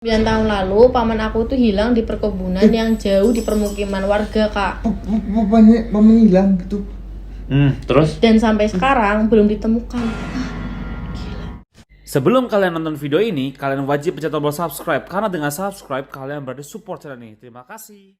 9 tahun lalu, paman aku tuh hilang di perkebunan yang jauh di permukiman warga, Kak. Paman hilang gitu. Terus? Dan sampai sekarang belum ditemukan. Sebelum kalian nonton video ini, kalian wajib pencet tombol subscribe. Karena dengan subscribe, kalian berarti support channel ini. Terima kasih.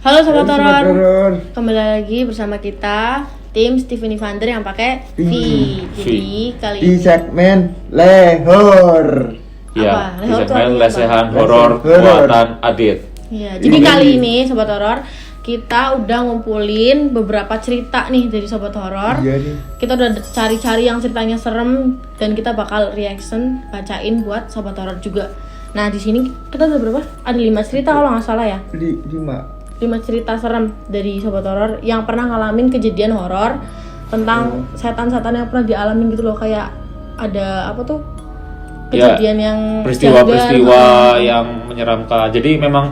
Halo Sobat Horor, kembali lagi bersama kita tim Steven Evander yang pakai V. Jadi kali Di ini segmen Lehor. Ya, Apa? di Lehor tuh segmen artinya lesehan apa? horor Horor. buatan Adit. ya, jadi kali ini Sobat Horor kita udah ngumpulin beberapa cerita nih dari Sobat Horor. Iya nih. Kita udah cari-cari yang ceritanya serem dan kita bakal reaction bacain buat Sobat Horor juga. Nah di sini kita ada berapa? Ada 5 cerita kalau nggak salah ya. 5 cerita serem dari Sobat Horor yang pernah ngalamin kejadian horor tentang setan-setan yang pernah dialamin gitu loh, kayak ada apa tuh kejadian yang Peristiwa-peristiwa janggal. yang menyeramkan. Jadi memang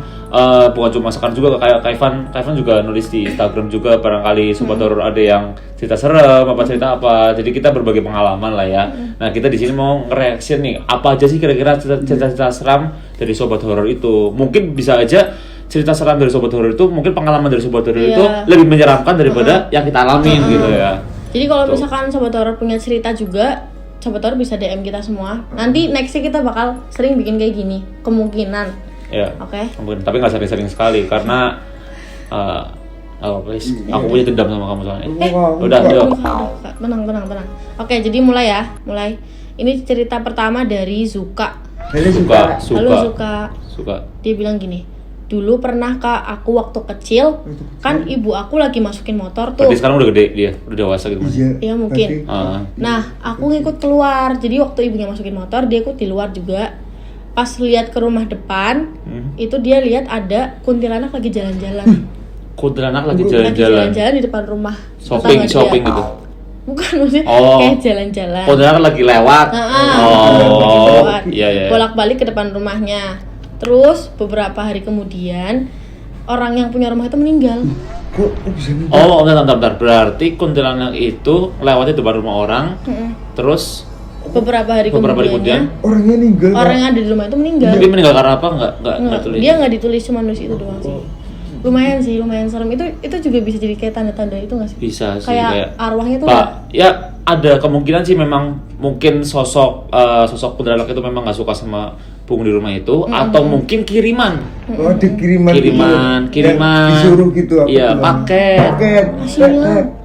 bukan cuma sekarang juga, kayak Kaivan juga nulis di Instagram juga, barangkali Sobat Horor ada yang cerita serem apa cerita apa. Jadi kita berbagi pengalaman lah ya. Nah kita di sini mau nge-reaction nih, apa aja sih kira-kira cerita-cerita seram dari Sobat Horor itu. Mungkin bisa aja cerita seram dari Sobat Horor itu, mungkin pengalaman dari Sobat Horor itu lebih menyeramkan daripada yang kita alamin gitu ya. Jadi kalau misalkan Sobat Horor punya cerita juga, Sobat Horor bisa DM kita semua. Nanti nextnya kita bakal sering bikin kayak gini, kemungkinan. Ya. Oke. Mungkin, tapi nggak sering-sering sekali karena aku punya dendam sama kamu soalnya. Udah. Tenang. Oke, jadi mulai ya. Ini cerita pertama dari Zuka. Halo Zuka. Dia bilang gini, dulu pernah Kak, aku waktu kecil kan ibu aku lagi masukin motor tuh. Berarti sekarang udah gede dia, udah dewasa gitu. Iya mungkin. Nah, aku ngikut keluar. Jadi waktu ibunya masukin motor, dia ikut di luar juga. Pas lihat ke rumah depan, itu dia lihat ada kuntilanak lagi jalan-jalan. Kuntilanak lagi Lagi jalan-jalan. jalan-jalan di depan rumah. Shopping tetangga dia. gitu. Bukan, maksudnya Oh. kayak jalan-jalan. Kuntilanak lagi lewat. Lewat. Iya. Bolak-balik ke depan rumahnya. Terus beberapa hari kemudian orang yang punya rumah itu meninggal. Kok bisa nih? Oh, bentar. Berarti kuntilanak itu lewatnya depan rumah orang. Terus Beberapa hari kemudian Orangnya meninggal. orang yang ada di rumah itu meninggal. dia meninggal karena apa? Enggak tulis. Dia nggak ditulis, cuma nulis itu doang sih. Lumayan serem. Itu juga bisa jadi kayak tanda-tanda itu nggak sih? Bisa sih Kayak arwahnya tuh Pak, ya ada kemungkinan sih memang mungkin sosok kuntilanak itu memang nggak suka sama penghuni rumah itu, atau mungkin kiriman. Oh, ada kiriman. Kiriman. Disuruh gitu apa? Iya, paket. Sinyal.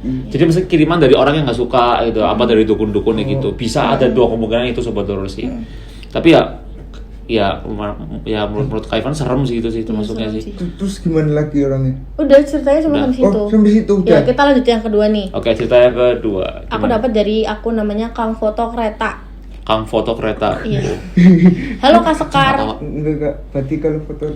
Jadi misalnya kiriman dari orang yang nggak suka gitu, apa dari dukun-dukunnya gitu. Bisa ada dua kemungkinan itu Sobat Horor sih. Tapi ya menurut Kaivan serem sih itu sih termasuknya serem sih. Terus gimana lagi orangnya? Udah, ceritanya cuma sampai situ. Oh, sampai situ udah. Ya, kita lanjut yang kedua nih. Oke, cerita yang kedua. Aku dapat dari akun namanya Kang Foto Kereta. Kang Foto Kereta. Iya. Halo Kak Sekar. Enggak, berarti kalau foto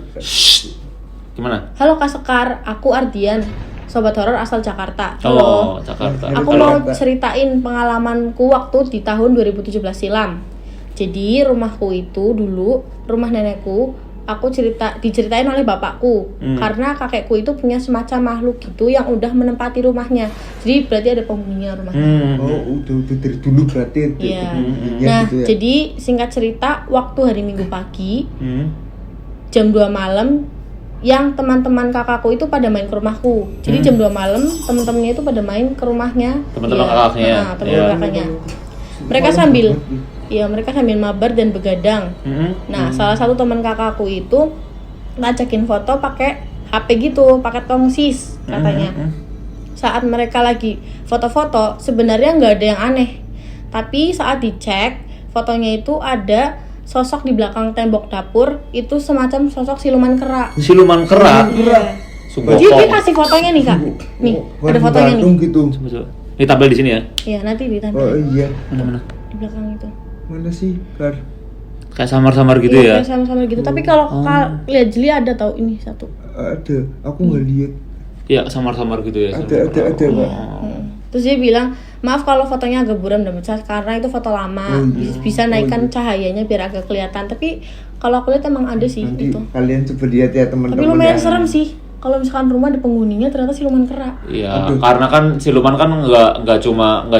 Gimana? Halo Kak Sekar, aku Ardian, Sobat Horor asal Jakarta. Oh, Jakarta. Aku mau ceritain pengalamanku waktu di tahun 2017 silam. Jadi rumahku itu dulu rumah nenekku. Aku diceritain oleh bapakku karena kakekku itu punya semacam makhluk gitu yang udah menempati rumahnya. Jadi berarti ada penghuninya rumahnya. Oh, udah dari dulu berarti. Iya. Ya, Nah, gitu ya. jadi singkat cerita, waktu hari Minggu pagi jam 2 malam yang teman-teman kakakku itu pada main ke rumahku. Jadi jam 2 malam teman-temannya itu pada main ke rumahnya. Teman-teman kakaknya. Nah, teman-teman kakaknya. Mereka sambil mabar dan begadang. Nah, salah satu teman kakakku itu ngajakin foto pakai HP gitu, pakai tongsis katanya. Saat mereka lagi foto-foto, sebenarnya nggak ada yang aneh. Tapi saat dicek, fotonya itu ada sosok di belakang tembok dapur, itu semacam sosok siluman kera. Siluman kera. Iya. Sungguh Jadi dia kok. kasih fotonya nih kak. Nih, ada fotonya nih. gitu. Coba. Ini tampil di sini ya. Iya, nanti ditambah Oh iya. Mana? di belakang itu. Mana sih, Kar? Kayak samar-samar gitu Iya, ya. kayak sama-sama gitu. Tapi kalau lihat jeli ada tahu ini satu. Ada. Aku nggak lihat. Iya, samar-samar gitu ya. Ada, Kak. Terus dia bilang, maaf kalau fotonya agak buram dan pecah karena itu foto lama. Oh, iya. Bisa naikkan cahayanya biar agak kelihatan. Tapi kalau aku lihat emang ada sih Nanti itu. kalian coba lihat ya teman-teman. Tapi lumayan yang- serem sih. Kalau misalkan rumah ada penghuninya ternyata siluman kera. Iya, Aduh. karena kan siluman kan nggak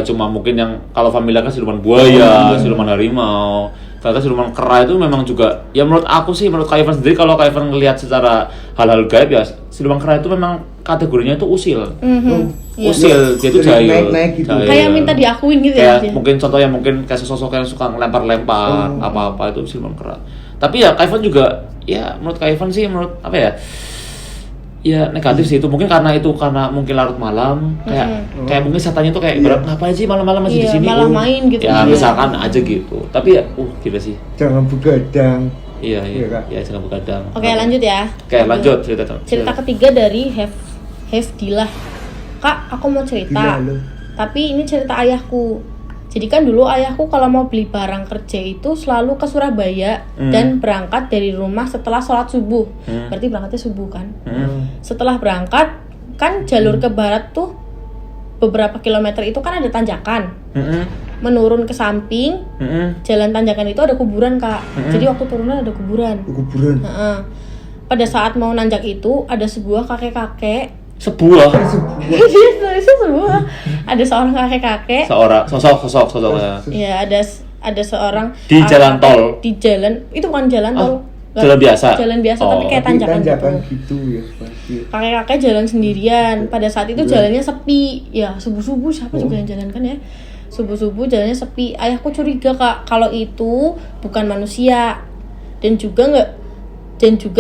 cuma mungkin yang kalau familiar kan siluman buaya, siluman harimau. Ternyata siluman kera itu memang juga ya menurut aku sih, menurut Kak Ivan sendiri, kalau Kak Ivan ngelihat secara hal-hal gaib ya siluman kera itu memang kategorinya itu usil. Oh, Iya. Usil, dia itu Sering jahil. naik-naik gitu. Jahil. Kayak minta diakuin gitu Kayak ya. dia. mungkin contohnya mungkin kayak sosok yang suka ngelempar-lempar apa-apa itu siluman kera. Tapi ya Kak Ivan juga ya menurut Kak Ivan sih menurut apa ya? Ya negatif sih itu mungkin karena mungkin larut malam kayak mungkin setannya tuh kayak ibarat ngapain sih malam-malam masih di Iya, sini malah main gitu. ya Iya. misalkan aja gitu tapi ya gila sih Jangan begadang. iya Iya, Kak. ya jangan begadang. Oke, lanjut ya. Oke, lanjut Cerita ketiga dari Hefdilah. Kak, aku mau cerita. Gila, lo. Tapi ini cerita ayahku. Jadi kan dulu ayahku kalau mau beli barang kerja itu selalu ke Surabaya dan berangkat dari rumah setelah sholat subuh. Berarti berangkatnya subuh kan? Setelah berangkat, kan jalur ke barat tuh beberapa kilometer itu kan ada tanjakan. Menurun ke samping, jalan tanjakan itu ada kuburan kak. Jadi waktu turunan ada kuburan. Kuburan. Heeh. Pada saat mau nanjak itu ada sebuah kakek-kakek. sebuah Itu sebuah. Ada seorang kakek-kakek. seorang sosok ya. Ya ada seorang Di jalan tol. Di jalan itu bukan jalan tol. Nggak, jalan biasa. Jalan biasa Oh. tapi kayak Tapi tanjakan tanjakan gitu. gitu ya pasti. Kakek-kakek jalan sendirian. Pada saat itu jalannya sepi. Ya subuh-subuh siapa juga yang jalan kan ya? Subuh-subuh jalannya sepi. Ayahku curiga kak kalau itu bukan manusia dan juga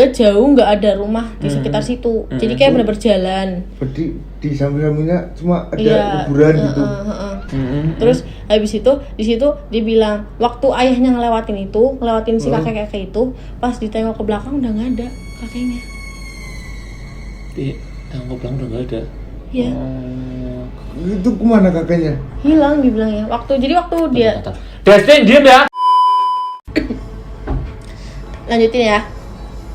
jauh nggak ada rumah di sekitar situ. Jadi kayak bener-bener jalan. Berarti di samping-sampingnya cuma ada Iya, kuburan gitu. Terus habis itu di situ dia bilang waktu ayahnya ngelewatin si kakek-kakek itu, pas ditengok ke belakang udah nggak ada kakeknya. Yang gue bilang udah nggak ada. Iya, Itu kemana kakaknya? hilang dibilangnya. Waktu dia Destin diem ya. lanjutin ya.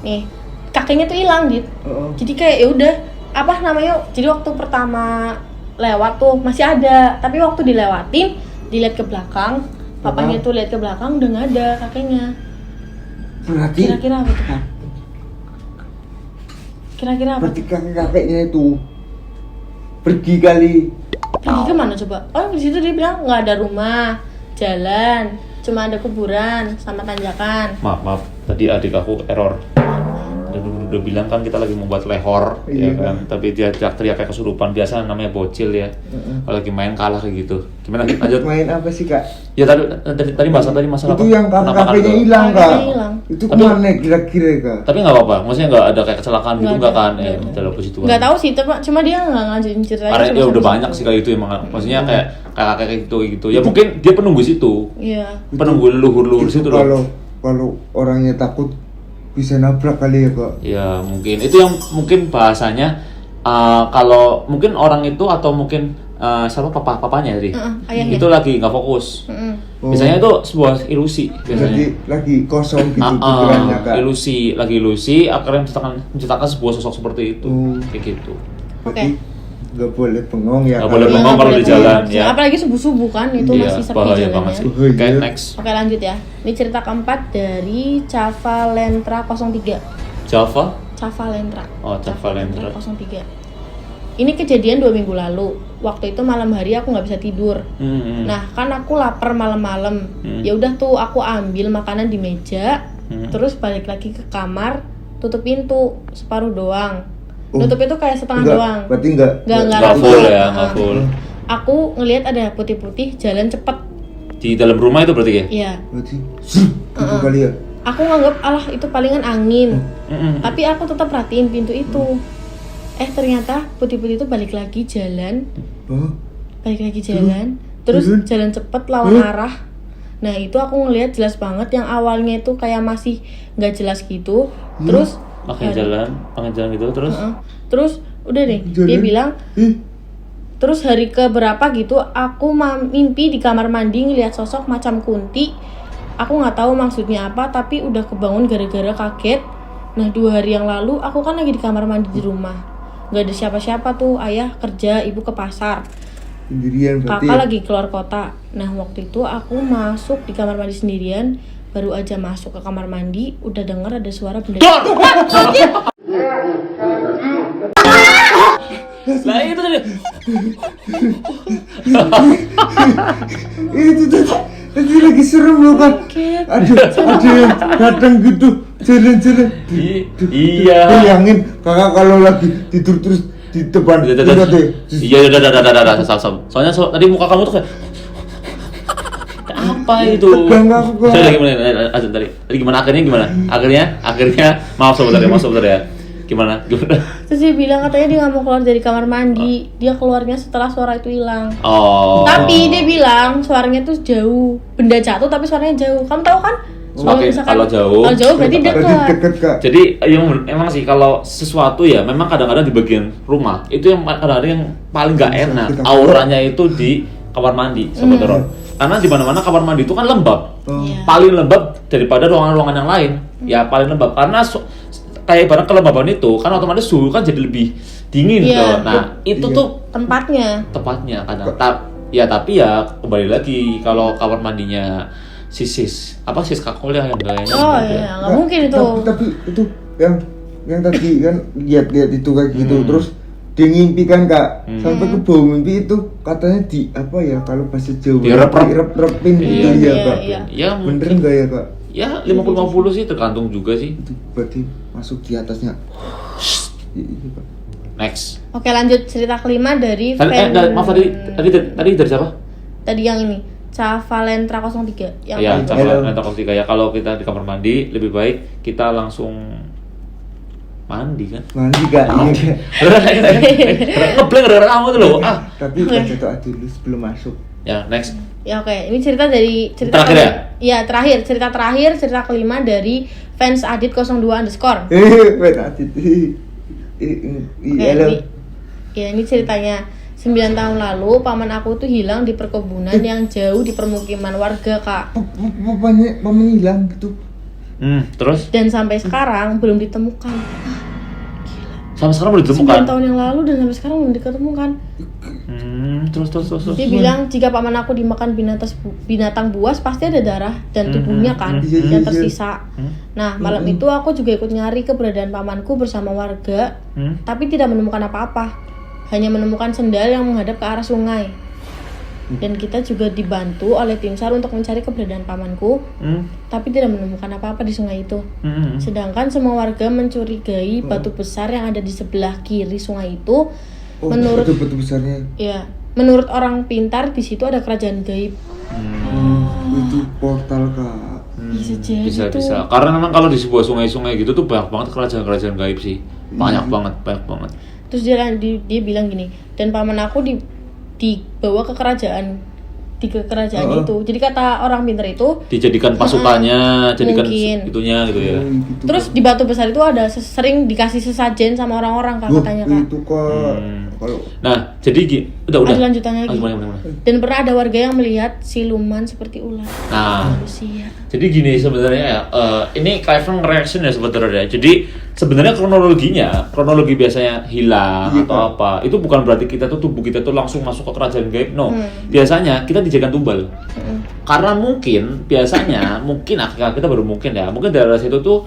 Nih, kakeknya tuh hilang, Dit. Oh. Jadi kayak ya udah apa namanya? Jadi waktu pertama lewat tuh masih ada, tapi waktu dilewatin dilihat ke belakang, papanya tuh lihat ke belakang udah nggak ada kakeknya. Berarti Kira-kira apa tuh? Kira-kira apa? berarti kakek-kakeknya itu pergi kali. Pergi kemana coba? Oh di situ dia bilang nggak ada rumah, jalan, cuma ada kuburan sama tanjakan. Maaf, tadi adik aku error. Dia udah bilang kan kita lagi membuat lehor, ya Iya. kan. Tapi dia teriak kayak kesurupan, biasa namanya bocil ya. Kalau lagi main kalah kayak gitu. Gimana? Lanjut. Main apa sih kak? Ya tadi masalah Itu apa? yang Penampakan kakeknya itu. hilang kak. Kakeknya hilang. Itu kemana kira-kira kak? Tapi nggak apa-apa, maksudnya nggak ada kayak kecelakaan gitu Nggak nggak ada, kan? nggak ada. Dalam posisi itu. Nggak tahu sih, cuma dia nggak ngajuin ceritanya. Karena cuma ya udah sampai banyak situ. sih kayak itu emang. Maksudnya kayak kakek gitu. Ya mungkin dia penunggu situ. Iya. Penunggu leluhur Itu situ loh. kalau orangnya takut bisa nabrak kali ya kak. Ya mungkin itu yang mungkin bahasanya kalau mungkin orang itu atau mungkin siapa papanya tadi ayahnya. itu lagi nggak fokus. Biasanya itu sebuah ilusi Jadi biasanya. lagi kosong gitu pikirannya kak. Ilusi akhirnya menciptakan sebuah sosok seperti itu kayak gitu. Berarti nggak boleh bengong ya. Nggak Kak? boleh Iya, bengong kalau boleh di jalan bengong. ya. Apalagi subuh-subuh kan itu Iya, masih sepi bahaya jalannya. banget sih. Oh, iya. Kayak next Oke lanjut ya. Ini cerita keempat dari Cavalendra 03. Java. Cavalendra. Oh, Cavalendra. 03. Ini kejadian 2 minggu lalu. Waktu itu malam hari aku nggak bisa tidur. Nah kan aku lapar malam-malam. Ya udah tuh aku ambil makanan di meja, terus balik lagi ke kamar, tutup pintu separuh doang. Nutup itu kayak setengah Enggak, doang. berarti enggak. Nggak full ya, nggak full. Aku ngelihat ada putih-putih jalan cepet. Di dalam rumah itu berarti ya? Iya. Berarti gitu kali ya. Aku nganggap alah itu palingan angin. Tapi aku tetap perhatiin pintu itu. Ternyata putih-putih itu balik lagi jalan. Oh, Balik lagi jalan. terus jalan cepet lawan arah. Nah itu aku ngelihat jelas banget yang awalnya itu kayak masih nggak jelas gitu, terus pakai jalan gitu terus udah deh dia bilang terus hari keberapa gitu aku mimpi di kamar mandi ngelihat sosok macam kunti. Aku nggak tahu maksudnya apa tapi udah kebangun gara-gara kaget. Nah 2 hari yang lalu aku kan lagi di kamar mandi di rumah, nggak ada siapa-siapa tuh, ayah kerja, ibu ke pasar, Sendirian berarti. kakak lagi keluar kota. Nah waktu itu aku masuk di kamar mandi sendirian, baru aja masuk ke kamar mandi udah denger ada suara benda. Nah itu tadi. Itu tuh lagi serem loh kan. Ada yang datang gitu jalan-jalan. Iya. Bayangin kakak kalau lagi tidur terus di depan. Iya, udah. Soalnya tadi muka kamu tuh kayak apa itu? Tegang aku. Saya tadi gimana akhirnya maaf sobat ya. Gimana? Terus dia bilang katanya dia nggak mau keluar dari kamar mandi, dia keluarnya setelah suara itu hilang. Oh. Tapi dia bilang suaranya tuh jauh, benda jatuh tapi suaranya jauh. Kamu tahu kan? Oke, kalau jauh berarti dekat. Kak. Jadi emang sih kalau sesuatu ya memang kadang-kadang di bagian rumah itu yang kadang-kadang yang paling nggak enak auranya itu di kamar mandi sobat teror. Karena di mana-mana kamar mandi itu kan lembab, paling lembab daripada ruangan-ruangan yang lain. Ya paling lembab karena kayak ibarat kelembaban itu kan otomatis suhu kan jadi lebih dingin tuh. Nah itu tuh tempatnya kadang tapi ya kembali lagi kalau kamar mandinya sis kakol ya yang gayanya nggak mungkin itu. Tapi itu yang tadi kan lihat itu kayak gitu terus dia ngimpi kan kak sampai ke bawah mimpi itu katanya di apa ya kalau bahasa Jawa direp-repin gitu ya kak. Iya bener nggak ya kak? Ya 50-50 sih tergantung juga sih. Itu berarti masuk di atasnya. Next. Oke lanjut cerita kelima dari maaf tadi dari siapa? Tadi yang ini Cavalentra 03 yang ya Cavalentra 03 ya. Kalau kita di kamar mandi lebih baik kita langsung mandi kan? Mandi kak. Ngeblank gara-gara kamu tuh loh. Tapi baca doa dulu sebelum masuk. Ya next. Ya oke. Ini cerita terakhir ya? Iya terakhir. Cerita kelima dari fans Adit 02 underscore. Fans Adit. Ini ceritanya 9 tahun lalu paman aku tuh hilang di perkebunan yang jauh di permukiman warga kak. Paman hilang gitu. Terus? Dan sampai sekarang belum ditemukan. Sampai sekarang belum ditemukan? 9 tahun yang lalu dan sampai sekarang belum ditemukan. Terus. Dia bilang jika paman aku dimakan binatang buas pasti ada darah dan tubuhnya kan yang tersisa. Nah malam itu aku juga ikut nyari keberadaan pamanku bersama warga, tapi tidak menemukan apa-apa. Hanya menemukan sendal yang menghadap ke arah sungai. Dan kita juga dibantu oleh tim SAR untuk mencari keberadaan pamanku, tapi tidak menemukan apa-apa di sungai itu. Sedangkan semua warga mencurigai batu besar yang ada di sebelah kiri sungai itu. Menurut batu besarnya. Ya, menurut orang pintar di situ ada kerajaan gaib. Itu portal kak. Bisa jadi bisa. Karena memang kalau di sebuah sungai-sungai gitu tuh banyak banget kerajaan-kerajaan gaib sih. Banyak banget. Terus dia bilang gini, dan paman aku dibawa ke kerajaan itu. Jadi kata orang pintar itu dijadikan pasukannya, jadikan mungkin itunya gitu ya. Terus di batu besar itu ada sering dikasih sesajen sama orang-orang kak katanya kak. Itu kak. Nah, jadi udah. Ada lanjutannya lagi. Gimana? Dan pernah ada warga yang melihat siluman seperti ular. Nah, manusia. Jadi gini sebenarnya ya, ini Kaivan reaction ya sebenarnya. Jadi sebenarnya kronologi biasanya hilang atau apa, itu bukan berarti tubuh kita tuh langsung masuk ke kerajaan gaib. No, biasanya kita dijadikan tumbal. Karena mungkin kita baru mungkin daerah situ tuh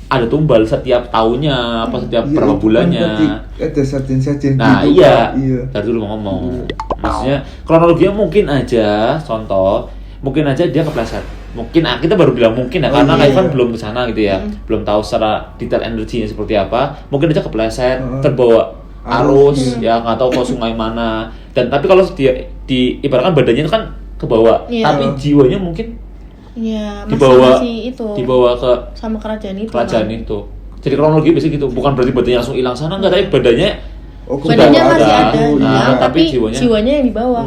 ada tumbal setiap tahunnya setiap berapa bulannya ada sarjen-sarjen nah gitu, iya dari dulu mau ngomong maksudnya kronologinya mungkin aja dia kepleset kita baru bilang mungkin ya karena Kaivan belum kesana gitu ya belum tahu secara detail energinya seperti apa mungkin aja kepleset terbawa arus ya nggak tahu ke sungai mana tapi kalau dia ibaratkan badannya kan ke bawah tapi jiwanya mungkin dibawa ke sama kerajaan itu. Jadi kronologi biasanya gitu, bukan berarti badannya langsung hilang sana enggak, tapi badannya Badannya ada. masih ada, Nah, ya, tapi jiwanya- jiwanya yang dibawa.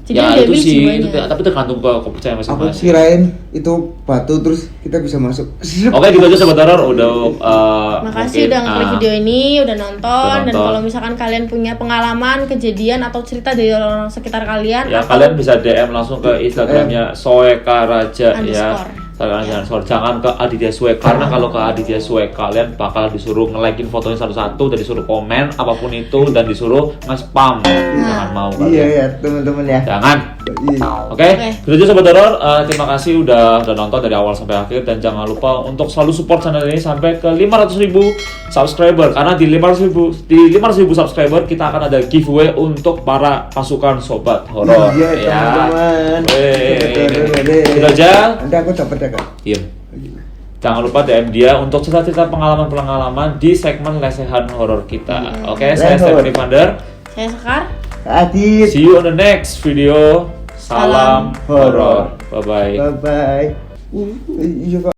Jadi Ya yang itu diambil sih, jiwanya. itu, tapi tergantung ke kepercayaan Aku masing-masing. kirain itu batu terus kita bisa masuk. Oke, gitu aja sobat horor udah Makasih mungkin, udah ngeklik video ini, udah nonton. Dan nonton. kalau misalkan kalian punya pengalaman, kejadian atau cerita dari orang sekitar kalian, ya atau kalian bisa DM langsung ke Instagramnya Soeka Raja ya. Underscore. Jangan ke Aditya Swek, karena kalau ke Aditya Swek kalian bakal disuruh nge-like-in fotonya satu-satu dan disuruh komen apapun itu dan disuruh nge-spam. Jangan mau Iya kalian. ya teman-teman ya. Jangan. Iya. Oke, itu aja sobat horor. Terima kasih udah nonton dari awal sampai akhir dan jangan lupa untuk selalu support channel ini sampai ke 500.000 subscriber, karena di 500.000 subscriber kita akan ada giveaway untuk para pasukan sobat horor. Iya teman-teman. Itu aja. Nanti aku dapat ya kak. Diem. Jangan lupa DM dia untuk cerita-cerita pengalaman-pengalaman di segmen lesehan horor kita. Oke, saya Lehor. Stephanie Vander. saya Sekar. Adit. See you on the next video. Salam Salam horor. horor. Bye bye. Bye bye. Iya kak.